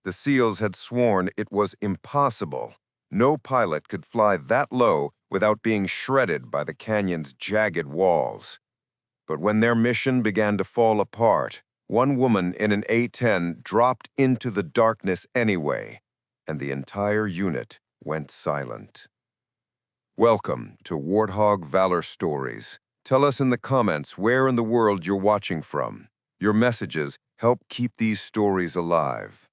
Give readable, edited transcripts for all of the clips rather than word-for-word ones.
The SEALs had sworn it was impossible. No pilot could fly that low without being shredded by the canyon's jagged walls. But when their mission began to fall apart, one woman in an A-10 dropped into the darkness anyway, and the entire unit went silent. Welcome to Warthog Valor Stories. Tell us in the comments where in the world you're watching from. Your messages help keep these stories alive.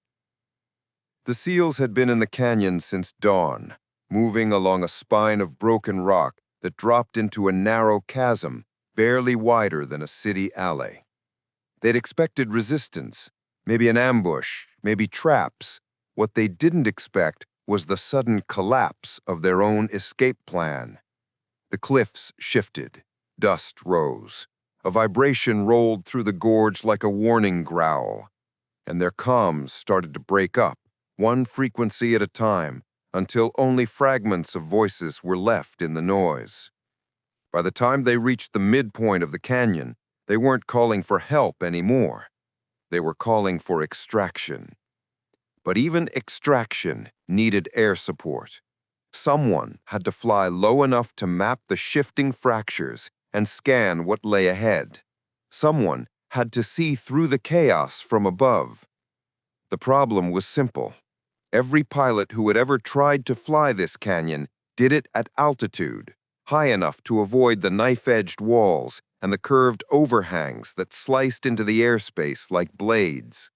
The SEALs had been in the canyon since dawn, moving along a spine of broken rock that dropped into a narrow chasm barely wider than a city alley. They'd expected resistance, maybe an ambush, maybe traps. What they didn't expect was the sudden collapse of their own escape plan. The cliffs shifted, dust rose, a vibration rolled through the gorge like a warning growl, and their comms started to break up, one frequency at a time, until only fragments of voices were left in the noise. By the time they reached the midpoint of the canyon, they weren't calling for help anymore. They were calling for extraction. But even extraction needed air support. Someone had to fly low enough to map the shifting fractures and scan what lay ahead. Someone had to see through the chaos from above. The problem was simple. Every pilot who had ever tried to fly this canyon did it at altitude, high enough to avoid the knife-edged walls and the curved overhangs that sliced into the airspace like blades.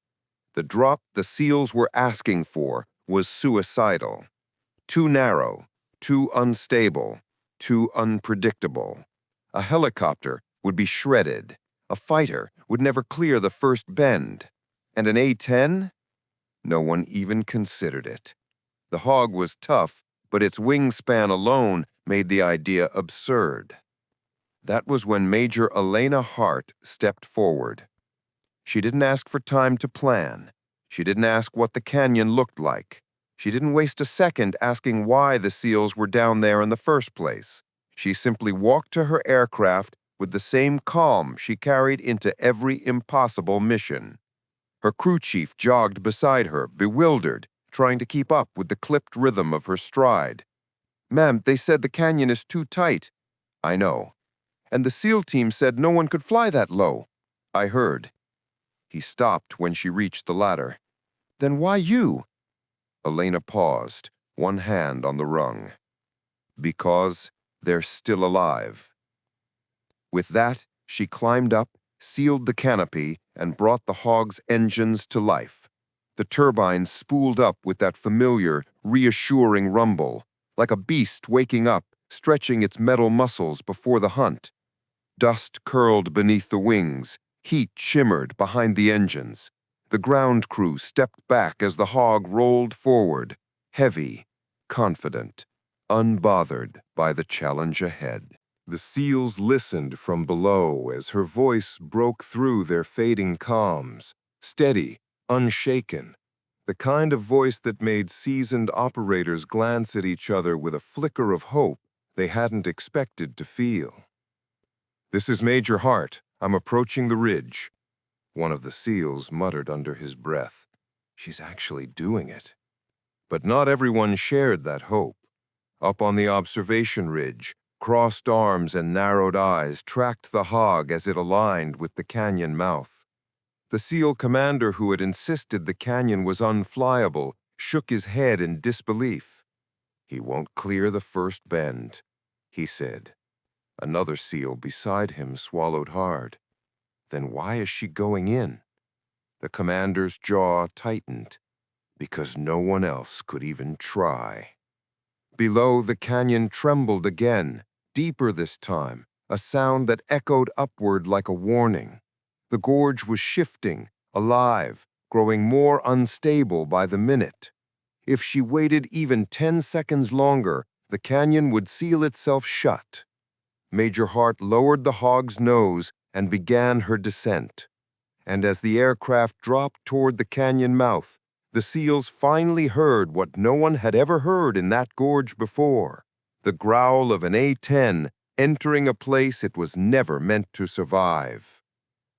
The drop the SEALs were asking for was suicidal. Too narrow, too unstable, too unpredictable. A helicopter would be shredded. A fighter would never clear the first bend. And an A-10? No one even considered it. The Hog was tough, but its wingspan alone made the idea absurd. That was when Major Elena Hart stepped forward. She didn't ask for time to plan. She didn't ask what the canyon looked like. She didn't waste a second asking why the SEALs were down there in the first place. She simply walked to her aircraft with the same calm she carried into every impossible mission. Her crew chief jogged beside her, bewildered, trying to keep up with the clipped rhythm of her stride. "Ma'am, they said the canyon is too tight." "I know. And the SEAL team said no one could fly that low." "I heard." He stopped when she reached the ladder. "Then why you?" Elena paused, one hand on the rung. "Because they're still alive." With that, she climbed up, sealed the canopy, and brought the Hog's engines to life. The turbines spooled up with that familiar, reassuring rumble, like a beast waking up, stretching its metal muscles before the hunt. Dust curled beneath the wings, heat shimmered behind the engines. The ground crew stepped back as the Hog rolled forward, heavy, confident, unbothered by the challenge ahead. The SEALs listened from below as her voice broke through their fading calms, steady, unshaken, the kind of voice that made seasoned operators glance at each other with a flicker of hope they hadn't expected to feel. "This is Major Hart. I'm approaching the ridge." One of the SEALs muttered under his breath. She's actually doing it. But not everyone shared that hope. Up on the observation ridge, crossed arms and narrowed eyes tracked the Hog as it aligned with the canyon mouth. The SEAL commander who had insisted the canyon was unflyable shook his head in disbelief. "He won't clear the first bend," he said. Another SEAL beside him swallowed hard. "Then why is she going in?" The commander's jaw tightened. "Because no one else could even try." Below, the canyon trembled again, deeper this time, a sound that echoed upward like a warning. The gorge was shifting, alive, growing more unstable by the minute. If she waited even 10 seconds longer, the canyon would seal itself shut. Major Hart lowered the Hog's nose and began her descent. And as the aircraft dropped toward the canyon mouth, the SEALs finally heard what no one had ever heard in that gorge before, the growl of an A-10 entering a place it was never meant to survive.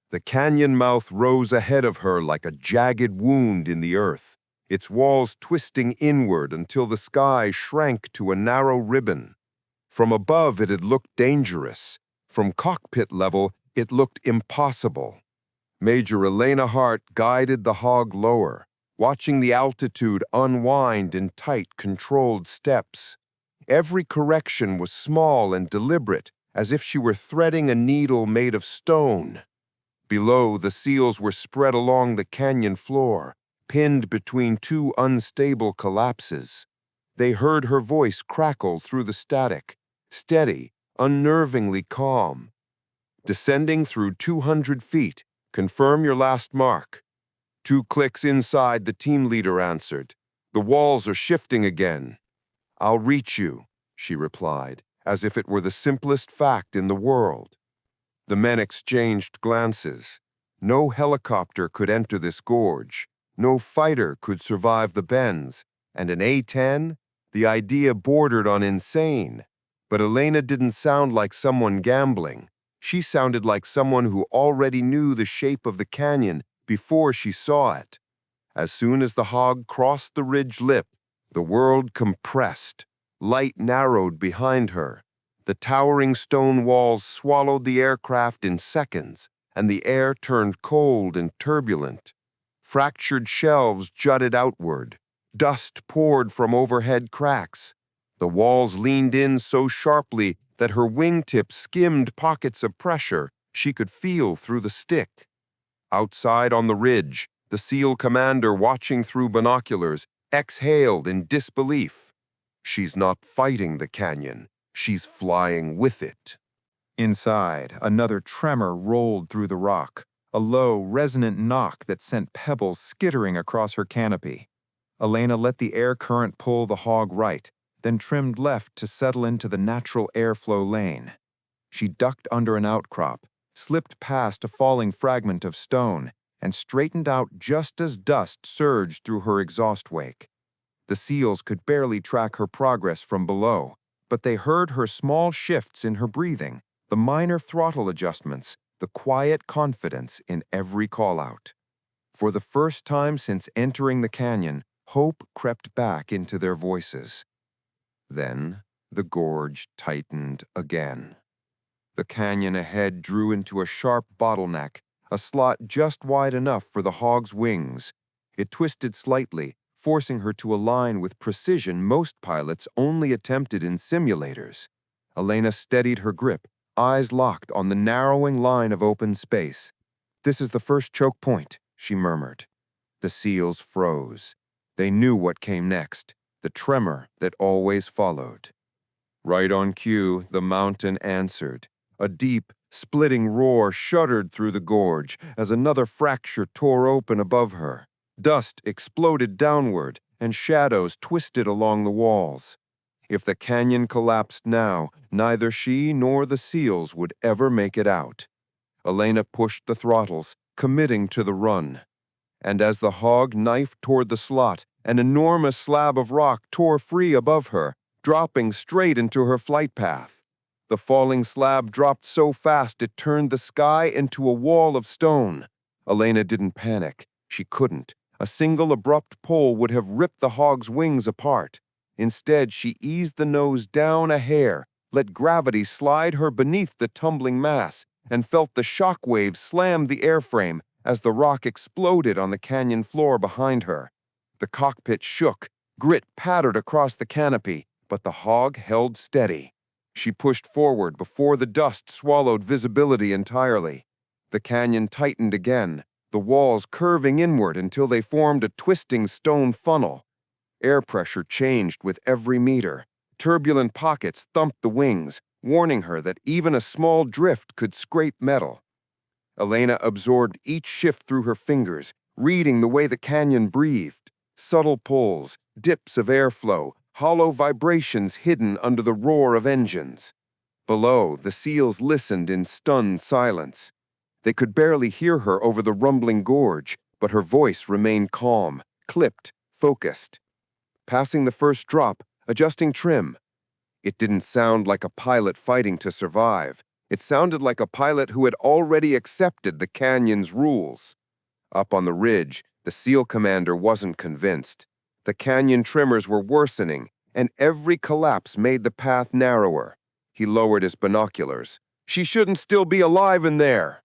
The canyon mouth rose ahead of her like a jagged wound in the earth, its walls twisting inward until the sky shrank to a narrow ribbon. From above, it had looked dangerous. From cockpit level, it looked impossible. Major Elena Hart guided the hog lower, watching the altitude unwind in tight, controlled steps. Every correction was small and deliberate, as if she were threading a needle made of stone. Below, the seals were spread along the canyon floor, pinned between two unstable collapses. They heard her voice crackle through the static, steady, unnervingly calm. Descending through 200 feet, confirm your last mark. 2 clicks inside, the team leader answered. The walls are shifting again. I'll reach you, she replied, as if it were the simplest fact in the world. The men exchanged glances. No helicopter could enter this gorge. No fighter could survive the bends. And an A-10? The idea bordered on insane. But Elena didn't sound like someone gambling. She sounded like someone who already knew the shape of the canyon before she saw it. As soon as the hog crossed the ridge lip, the world compressed. Light narrowed behind her. The towering stone walls swallowed the aircraft in seconds, and the air turned cold and turbulent. Fractured shelves jutted outward. Dust poured from overhead cracks. The walls leaned in so sharply that her wingtips skimmed pockets of pressure she could feel through the stick. Outside on the ridge, the SEAL commander, watching through binoculars, exhaled in disbelief. She's not fighting the canyon. She's flying with it. Inside, another tremor rolled through the rock, a low, resonant knock that sent pebbles skittering across her canopy. Elena let the air current pull the hog right, then trimmed left to settle into the natural airflow lane. She ducked under an outcrop, slipped past a falling fragment of stone, and straightened out just as dust surged through her exhaust wake. The SEALs could barely track her progress from below, but they heard her small shifts in her breathing, the minor throttle adjustments, the quiet confidence in every call-out. For the first time since entering the canyon, hope crept back into their voices. Then the gorge tightened again. The canyon ahead drew into a sharp bottleneck, a slot just wide enough for the hog's wings. It twisted slightly, forcing her to align with precision most pilots only attempted in simulators. Elena steadied her grip, eyes locked on the narrowing line of open space. "This is the first choke point," she murmured. The SEALs froze. They knew what came next, the tremor that always followed. Right on cue, the mountain answered. A deep, splitting roar shuddered through the gorge as another fracture tore open above her. Dust exploded downward, and shadows twisted along the walls. If the canyon collapsed now, neither she nor the SEALs would ever make it out. Elena pushed the throttles, committing to the run. And as the hog knifed toward the slot, an enormous slab of rock tore free above her, dropping straight into her flight path. The falling slab dropped so fast it turned the sky into a wall of stone. Elena didn't panic. She couldn't. A single abrupt pull would have ripped the hog's wings apart. Instead, she eased the nose down a hair, let gravity slide her beneath the tumbling mass, and felt the shock waves slam the airframe as the rock exploded on the canyon floor behind her. The cockpit shook, grit pattered across the canopy, but the hog held steady. She pushed forward before the dust swallowed visibility entirely. The canyon tightened again, the walls curving inward until they formed a twisting stone funnel. Air pressure changed with every meter. Turbulent pockets thumped the wings, warning her that even a small drift could scrape metal. Elena absorbed each shift through her fingers, reading the way the canyon breathed. Subtle pulls, dips of airflow, hollow vibrations hidden under the roar of engines. Below, the SEALs listened in stunned silence. They could barely hear her over the rumbling gorge, but her voice remained calm, clipped, focused. Passing the first drop, adjusting trim. It didn't sound like a pilot fighting to survive. It sounded like a pilot who had already accepted the canyon's rules. Up on the ridge, The SEAL commander wasn't convinced. The canyon tremors were worsening, and every collapse made the path narrower. He lowered his binoculars. She shouldn't still be alive in there.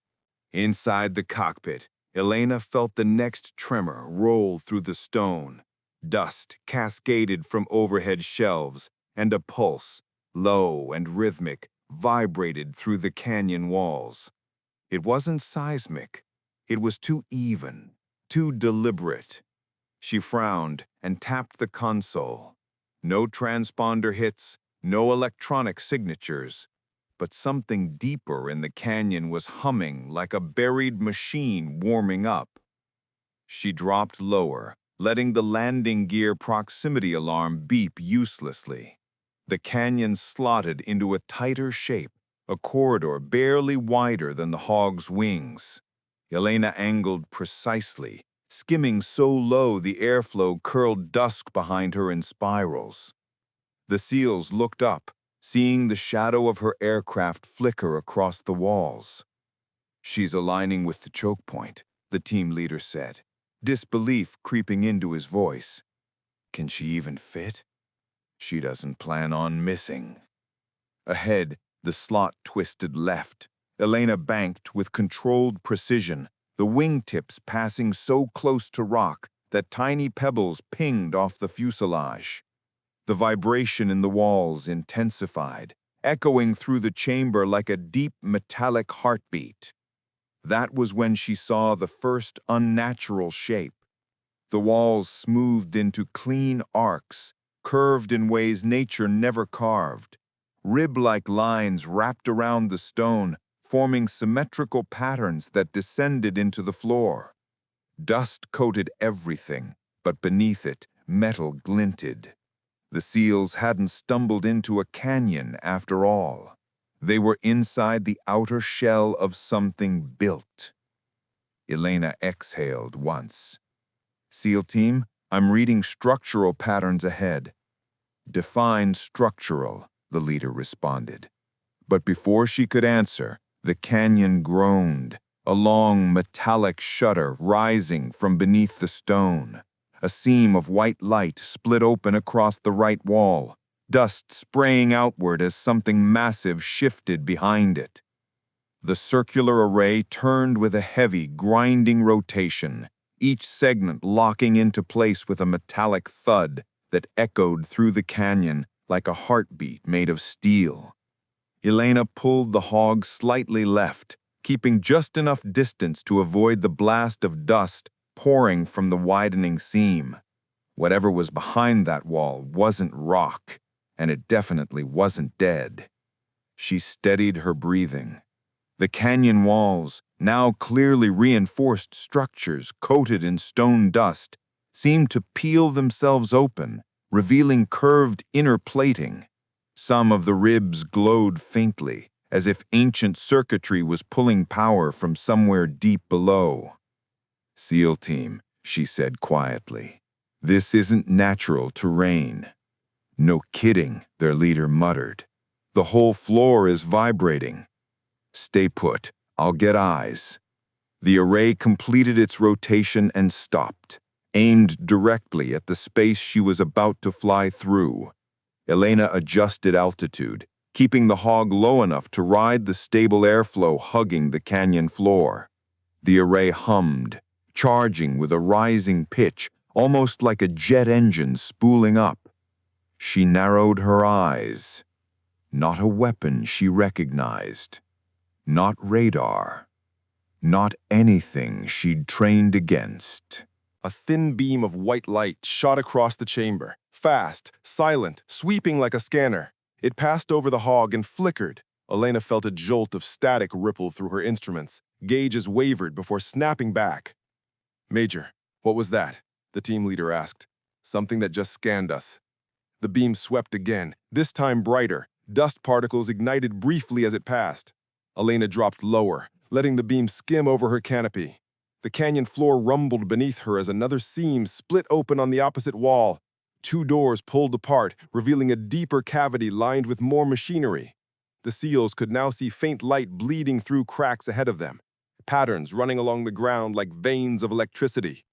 Inside the cockpit, Elena felt the next tremor roll through the stone. Dust cascaded from overhead shelves, and a pulse, low and rhythmic, vibrated through the canyon walls. It wasn't seismic. It was too even, too deliberate. She frowned and tapped the console. No transponder hits, no electronic signatures. But something deeper in the canyon was humming like a buried machine warming up. She dropped lower, letting the landing gear proximity alarm beep uselessly. The canyon slotted into a tighter shape, a corridor barely wider than the hog's wings. Elena angled precisely, skimming so low the airflow curled dusk behind her in spirals. The SEALs looked up, seeing the shadow of her aircraft flicker across the walls. "She's aligning with the choke point," the team leader said, disbelief creeping into his voice. "Can she even fit? She doesn't plan on missing." Ahead, the slot twisted left. Elena banked with controlled precision, the wingtips passing so close to rock that tiny pebbles pinged off the fuselage. The vibration in the walls intensified, echoing through the chamber like a deep metallic heartbeat. That was when she saw the first unnatural shape. The walls smoothed into clean arcs, curved in ways nature never carved. Rib-like lines wrapped around the stone, forming symmetrical patterns that descended into the floor. Dust coated everything, but beneath it, metal glinted. The SEALs hadn't stumbled into a canyon after all. They were inside the outer shell of something built. Elena exhaled once. "SEAL team, I'm reading structural patterns ahead." "Define structural," the leader responded. But before she could answer, the canyon groaned, a long metallic shudder rising from beneath the stone. A seam of white light split open across the right wall, dust spraying outward as something massive shifted behind it. The circular array turned with a heavy, grinding rotation, each segment locking into place with a metallic thud that echoed through the canyon like a heartbeat made of steel. Elena pulled the hog slightly left, keeping just enough distance to avoid the blast of dust pouring from the widening seam. Whatever was behind that wall wasn't rock, and it definitely wasn't dead. She steadied her breathing. The canyon walls, now clearly reinforced structures coated in stone dust, seemed to peel themselves open, revealing curved inner plating. Some of the ribs glowed faintly, as if ancient circuitry was pulling power from somewhere deep below. "SEAL team," she said quietly, "this isn't natural terrain." "No kidding," their leader muttered. "The whole floor is vibrating." "Stay put. I'll get eyes." The array completed its rotation and stopped, aimed directly at the space she was about to fly through. Elena adjusted altitude, keeping the hog low enough to ride the stable airflow hugging the canyon floor. The array hummed, charging with a rising pitch, almost like a jet engine spooling up. She narrowed her eyes. Not a weapon she recognized. Not radar. Not anything she'd trained against. A thin beam of white light shot across the chamber, fast, silent, sweeping like a scanner. It passed over the hog and flickered. Elena felt a jolt of static ripple through her instruments. Gauges wavered before snapping back. "Major, what was that?" the team leader asked. "Something that just scanned us." The beam swept again, this time brighter. Dust particles ignited briefly as it passed. Elena dropped lower, letting the beam skim over her canopy. The canyon floor rumbled beneath her as another seam split open on the opposite wall. Two doors pulled apart, revealing a deeper cavity lined with more machinery. The SEALs could now see faint light bleeding through cracks ahead of them, patterns running along the ground like veins of electricity.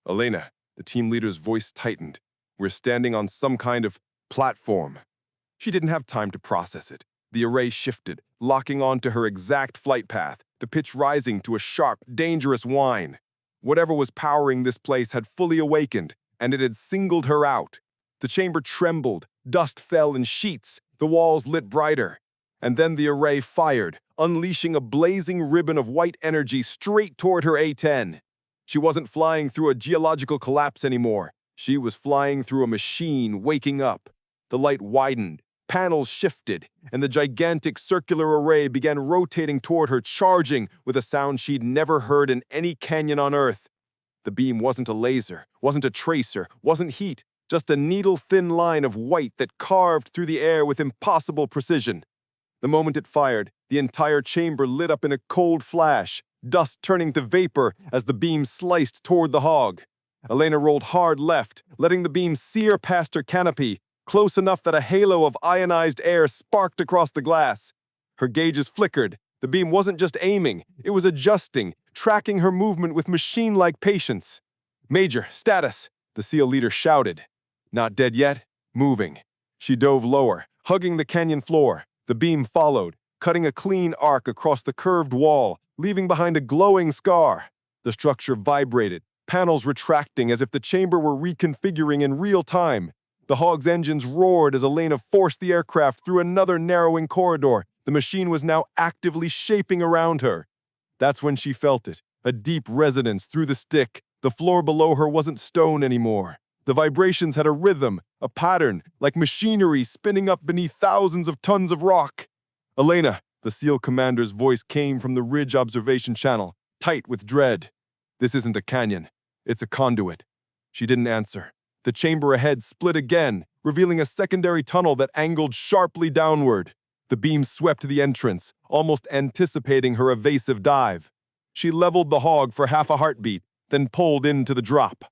Elena, the team leader's voice tightened. We're standing on some kind of platform. She didn't have time to process it. The array shifted, locking onto her exact flight path, the pitch rising to a sharp, dangerous whine. Whatever was powering this place had fully awakened, and it had singled her out. The chamber trembled, dust fell in sheets, the walls lit brighter. And then the array fired, unleashing a blazing ribbon of white energy straight toward her A-10. She wasn't flying through a geological collapse anymore. She was flying through a machine waking up. The light widened, panels shifted, and the gigantic circular array began rotating toward her, charging with a sound she'd never heard in any canyon on Earth. The beam wasn't a laser, wasn't a tracer, wasn't heat, just a needle-thin line of white that carved through the air with impossible precision. The moment it fired, the entire chamber lit up in a cold flash, dust turning to vapor as the beam sliced toward the hog. Elena rolled hard left, letting the beam sear past her canopy, close enough that a halo of ionized air sparked across the glass. Her gauges flickered. The beam wasn't just aiming, it was adjusting, tracking her movement with machine-like patience. "Major, status," the SEAL leader shouted. "Not dead yet? Moving." She dove lower, hugging the canyon floor. The beam followed, cutting a clean arc across the curved wall, leaving behind a glowing scar. The structure vibrated, panels retracting as if the chamber were reconfiguring in real time. The Hog's engines roared as Elena forced the aircraft through another narrowing corridor. The machine was now actively shaping around her. That's when she felt it, a deep resonance through the stick. The floor below her wasn't stone anymore. The vibrations had a rhythm, a pattern, like machinery spinning up beneath thousands of tons of rock. "Elena," the SEAL commander's voice came from the ridge observation channel, tight with dread. "This isn't a canyon. It's a conduit." She didn't answer. The chamber ahead split again, revealing a secondary tunnel that angled sharply downward. The beam swept the entrance, almost anticipating her evasive dive. She leveled the Hog for half a heartbeat, then pulled into the drop.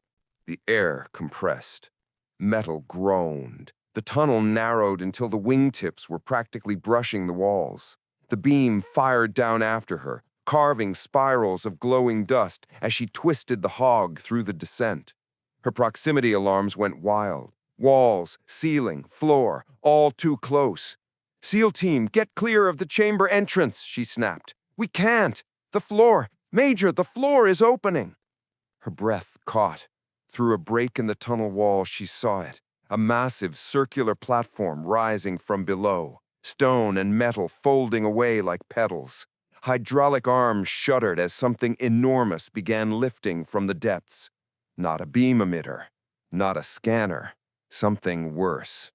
The air compressed. Metal groaned. The tunnel narrowed until the wingtips were practically brushing the walls. The beam fired down after her, carving spirals of glowing dust as she twisted the Hog through the descent. Her proximity alarms went wild. Walls, ceiling, floor, all too close. "SEAL team, get clear of the chamber entrance," she snapped. "We can't. The floor. Major, the floor is opening." Her breath caught. Through a break in the tunnel wall, she saw it. A massive circular platform rising from below. Stone and metal folding away like petals. Hydraulic arms shuddered as something enormous began lifting from the depths. Not a beam emitter. Not a scanner. Something worse.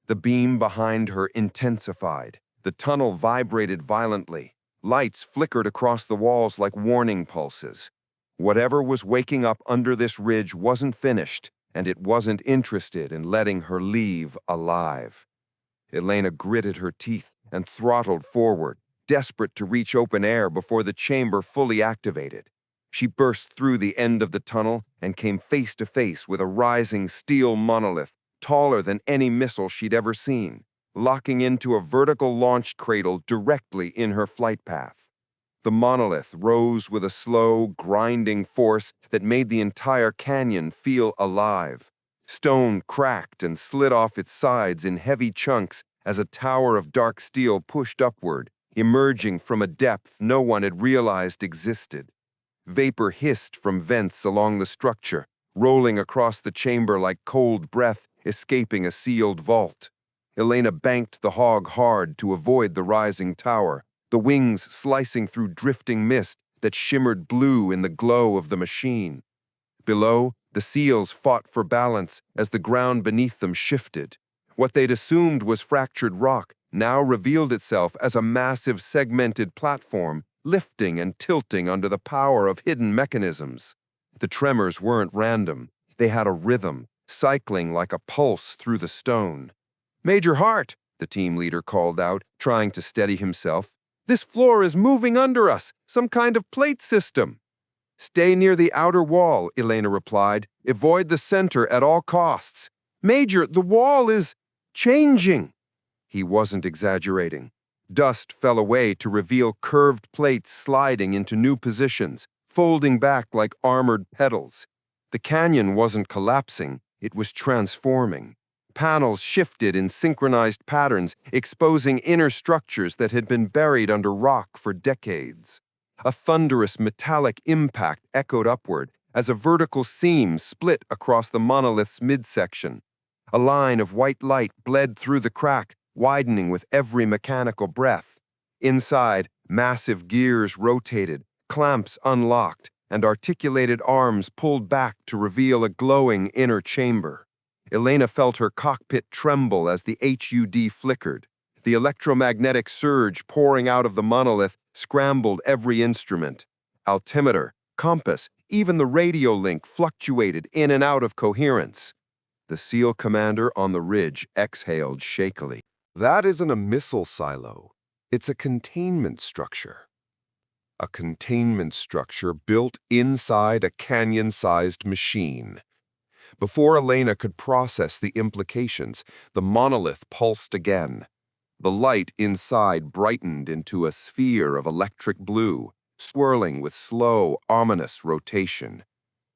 The beam behind her intensified. The tunnel vibrated violently. Lights flickered across the walls like warning pulses. Whatever was waking up under this ridge wasn't finished, and it wasn't interested in letting her leave alive. Elena gritted her teeth and throttled forward, desperate to reach open air before the chamber fully activated. She burst through the end of the tunnel and came face to face with a rising steel monolith, taller than any missile she'd ever seen, locking into a vertical launch cradle directly in her flight path. The monolith rose with a slow, grinding force that made the entire canyon feel alive. Stone cracked and slid off its sides in heavy chunks as a tower of dark steel pushed upward, emerging from a depth no one had realized existed. Vapor hissed from vents along the structure, rolling across the chamber like cold breath escaping a sealed vault. Elena banked the Hog hard to avoid the rising tower, the wings slicing through drifting mist that shimmered blue in the glow of the machine. Below, the SEALs fought for balance as the ground beneath them shifted. What they'd assumed was fractured rock now revealed itself as a massive segmented platform, lifting and tilting under the power of hidden mechanisms. The tremors weren't random. They had a rhythm, cycling like a pulse through the stone. "Major Hart," the team leader called out, trying to steady himself. "This floor is moving under us, some kind of plate system." "Stay near the outer wall," Elena replied. "Avoid the center at all costs." "Major, the wall is changing." He wasn't exaggerating. Dust fell away to reveal curved plates sliding into new positions, folding back like armored petals. The canyon wasn't collapsing, it was transforming. Panels shifted in synchronized patterns, exposing inner structures that had been buried under rock for decades. A thunderous metallic impact echoed upward as a vertical seam split across the monolith's midsection. A line of white light bled through the crack, widening with every mechanical breath. Inside, massive gears rotated, clamps unlocked, and articulated arms pulled back to reveal a glowing inner chamber. Elena felt her cockpit tremble as the HUD flickered. The electromagnetic surge pouring out of the monolith scrambled every instrument. Altimeter, compass, even the radio link fluctuated in and out of coherence. The SEAL commander on the ridge exhaled shakily. That isn't a missile silo. It's a containment structure. A containment structure built inside a canyon-sized machine. Before Elena could process the implications, the monolith pulsed again. The light inside brightened into a sphere of electric blue, swirling with slow, ominous rotation.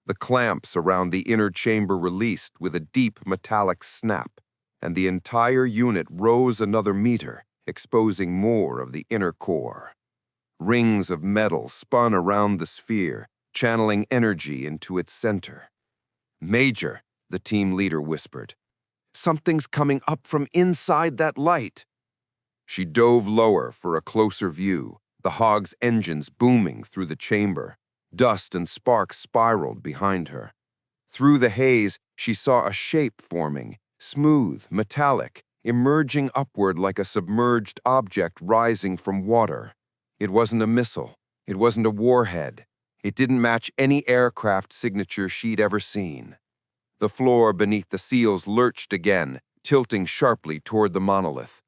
The clamps around the inner chamber released with a deep metallic snap, and the entire unit rose another meter, exposing more of the inner core. Rings of metal spun around the sphere, channeling energy into its center. "Major," the team leader whispered, "something's coming up from inside that light." She dove lower for a closer view, the Hog's engines booming through the chamber. Dust and sparks spiraled behind her. Through the haze, she saw a shape forming, smooth, metallic, emerging upward like a submerged object rising from water. It wasn't a missile. It wasn't a warhead. It didn't match any aircraft signature she'd ever seen. The floor beneath the SEALs lurched again, tilting sharply toward the monolith.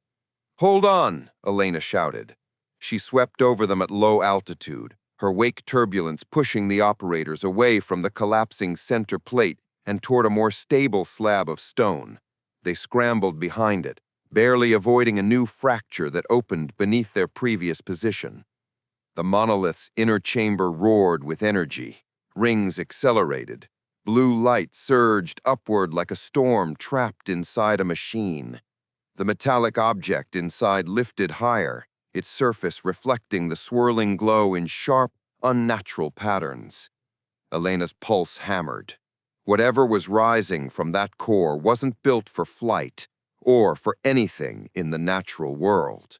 "Hold on," Elena shouted. She swept over them at low altitude, her wake turbulence pushing the operators away from the collapsing center plate and toward a more stable slab of stone. They scrambled behind it, barely avoiding a new fracture that opened beneath their previous position. The monolith's inner chamber roared with energy. Rings accelerated. Blue light surged upward like a storm trapped inside a machine. The metallic object inside lifted higher, its surface reflecting the swirling glow in sharp, unnatural patterns. Elena's pulse hammered. Whatever was rising from that core wasn't built for flight or for anything in the natural world.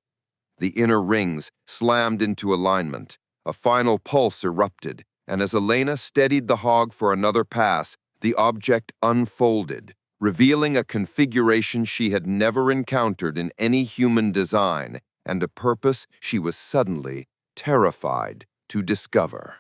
The inner rings slammed into alignment. A final pulse erupted, and as Elena steadied the Hog for another pass, the object unfolded, revealing a configuration she had never encountered in any human design and a purpose she was suddenly terrified to discover.